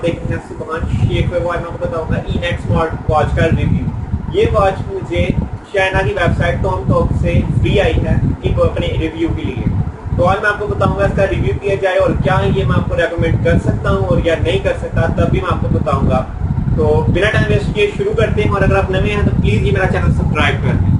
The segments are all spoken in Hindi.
देखेंगे सुभान शेख में। आज मैं आपको बताऊंगा ई-नेट स्मार्ट वॉच का रिव्यू। ये वॉच मुझे चाइना की वेबसाइट टॉक से फ्री आई है एक अपने रिव्यू के लिए। तो आज मैं आपको बताऊंगा इसका रिव्यू किया जाए और क्या ये मैं आपको रेकमेंड कर सकता हूँ और या नहीं कर सकता, तब भी मैं आपको बताऊंगा। तो बिना टाइम वेस्ट किए शुरू करते हैं। और अगर आप नए हैं तो प्लीज ये मेरा चैनल सब्सक्राइब कर दें।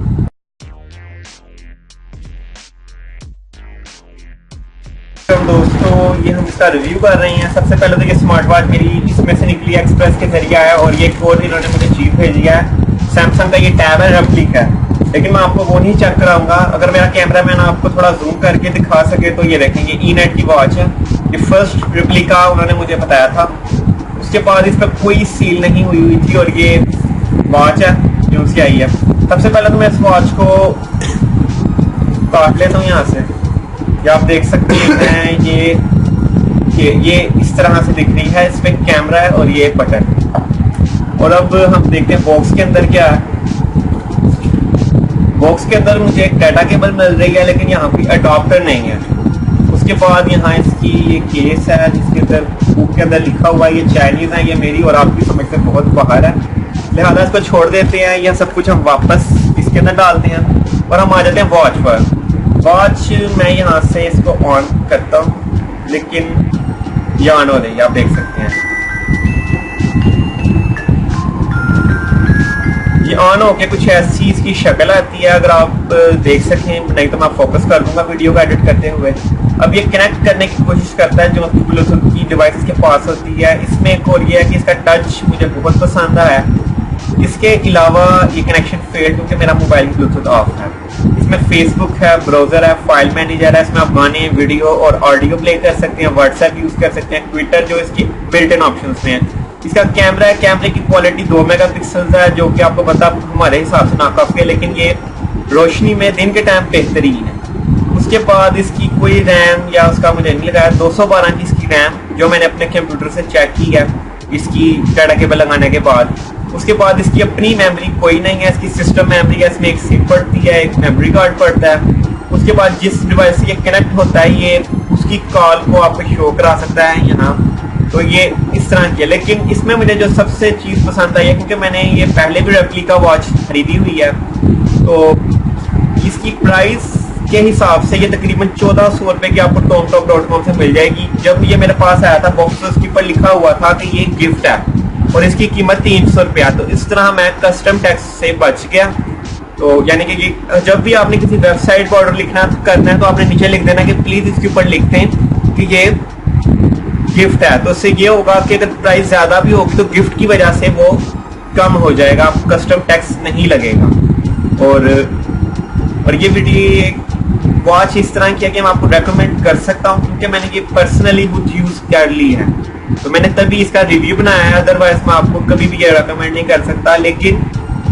दोस्तों, ये हम इसका रिव्यू कर रहे हैं। सबसे पहले तो ये स्मार्ट वॉच मेरी इसमें से निकली एक्सप्रेस के जरिए है और ये एक और इन्होंने मुझे चीज भेजी है। सैमसंग का ये टैब है, रेप्लिक है, लेकिन मैं आपको वो नहीं चेक कराऊंगा। अगर मेरा कैमरामैन आपको थोड़ा जूम करके दिखा सके तो ये देखेंगे ई-नेट की वॉच है। ये फर्स्ट रेप्लिका उन्होंने मुझे बताया था। उसके बाद इस पर कोई सील नहीं हुई थी और ये वॉच है जो उसकी आई है। सबसे पहले तो मैं इस वॉच को काट लेता हूँ यहाँ से। ये आप देख सकते हैं, ये इस तरह से दिख रही है। इसमें कैमरा है और ये बटन। और अब हम देखते हैं बॉक्स के अंदर क्या है। बॉक्स के अंदर मुझे एक डाटा केबल मिल रही है, लेकिन यहाँ पे अडॉप्टर नहीं है। उसके बाद यहाँ इसकी ये केस है जिसके अंदर बुक के अंदर लिखा हुआ है। ये चाइनीज है, ये मेरी और आपकी समझ से बहुत बाहर है, लिहाजा इसको छोड़ देते हैं। यह सब कुछ हम वापस इसके अंदर डालते हैं और हम आ जाते हैं वॉच पर। वॉच मैं यहाँ से इसको ऑन करता हूँ, लेकिन ये ऑन हो रही है, आप देख सकते हैं। ये ऑन होके कुछ ऐसी इसकी शक्ल आती है, अगर आप देख सकें, नहीं तो मैं फोकस कर दूंगा वीडियो को एडिट करते हुए। अब ये कनेक्ट करने की कोशिश करता है जो ब्लूटूथ की डिवाइस के पास होती है। इसमें एक और ये है कि इसका टच मुझे बहुत पसंद आया। इसके अलावा ये कनेक्शन फेल्ड क्योंकि मेरा मोबाइल ब्लूटूथ ऑफ है। इसमें फेसबुक है, ब्राउजर है, फाइल मैनेजर है। इसमें आप गाने, वीडियो और ऑडियो प्ले कर सकते हैं, व्हाट्सएप यूज कर सकते हैं, ट्विटर जो इसकी बिल्ट इन ऑप्शंस में है। इसका कैमरा है, कैमरे की क्वालिटी 2 मेगापिक्सल है, जो कि आपको पता हमारे हिसाब से नाकाफी है, लेकिन ये रोशनी में दिन के टाइम बेहतरीन है। उसके बाद इसकी कोई रैम या उसका मुझे नहीं लगा है। 212 की इसकी रैम जो मैंने अपने कंप्यूटर से चेक की है इसकी डाटा केबल लगाने के बाद। उसके बाद इसकी अपनी मेमोरी कोई नहीं है, इसकी सिस्टम मेमोरी है। इसमें एक सिम पड़ती है, एक मेमोरी कार्ड पड़ता है। उसके बाद जिस डिवाइस से ये कनेक्ट होता है ये उसकी कॉल को आपको शो करा सकता है यहाँ। तो ये इस तरह की है, लेकिन इसमें मुझे जो सबसे चीज़ पसंद आई है, क्योंकि मैंने ये पहले भी रेप्लिका वॉच खरीदी हुई है, तो इसकी प्राइस के हिसाब से ये तकरीबन 1400 रुपये की आपको tomtock.com से मिल जाएगी। जब ये मेरे पास आया था बॉक्स उसके ऊपर लिखा हुआ था कि ये गिफ्ट है और इसकी कीमत 300 रुपया। तो इस तरह मैं कस्टम टैक्स से बच गया। तो यानी कि जब भी आपने किसी वेबसाइट पर ऑर्डर लिखना करना है तो आपने नीचे लिख देना कि प्लीज इसके ऊपर लिख दें कि ये गिफ्ट है। तो इससे ये होगा कि अगर प्राइस ज्यादा भी होगी तो गिफ्ट की वजह से वो कम हो जाएगा, कस्टम टैक्स नहीं लगेगा। और ये वीडियो वॉच इस तरह की है कि मैं आपको रेकमेंड कर सकता हूँ, क्योंकि मैंने ये पर्सनली खुद यूज कर ली है, तो मैंने तभी इसका रिव्यू बनाया है। अदरवाइज मैं आपको कभी भी ये रेकमेंड नहीं कर सकता। लेकिन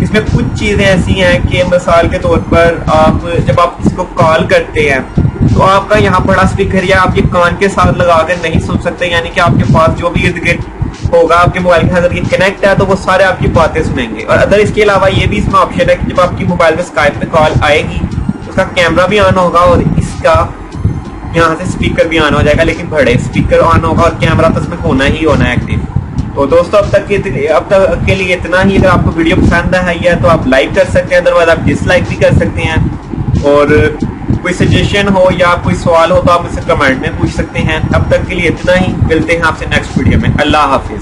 इसमें कुछ चीजें ऐसी हैं कि मिसाल के तौर पर आप जब आप इसको कॉल करते हैं तो आपका यहाँ बड़ा स्पीकर या आप ये कान के साथ लगाकर नहीं सुन सकते, यानी कि आपके पास जो भी इर्द गिर्द होगा आपके मोबाइल के साथ अगर ये कनेक्ट है तो वो सारे आपकी बातें सुनेंगे। और अदर इसके अलावा ये भी इसमें ऑप्शन है कि जब आपकी मोबाइल में स्काइप पे कॉल आएगी उसका कैमरा भी ऑन होगा और इसका यहाँ से स्पीकर भी ऑन हो जाएगा, लेकिन बड़े स्पीकर ऑन होगा और कैमरा तो इसमें होना ही होना है एक्टिव। तो दोस्तों अब तक के लिए इतना ही। अगर आपको वीडियो पसंद है तो आप लाइक कर सकते हैं, अदरवाइज आप डिसलाइक भी कर सकते हैं। और कोई सजेशन हो या कोई सवाल हो तो आप मुझसे कमेंट में पूछ सकते हैं। अब तक के लिए इतना ही, मिलते हैं आपसे नेक्स्ट वीडियो में। अल्लाह हाफिज।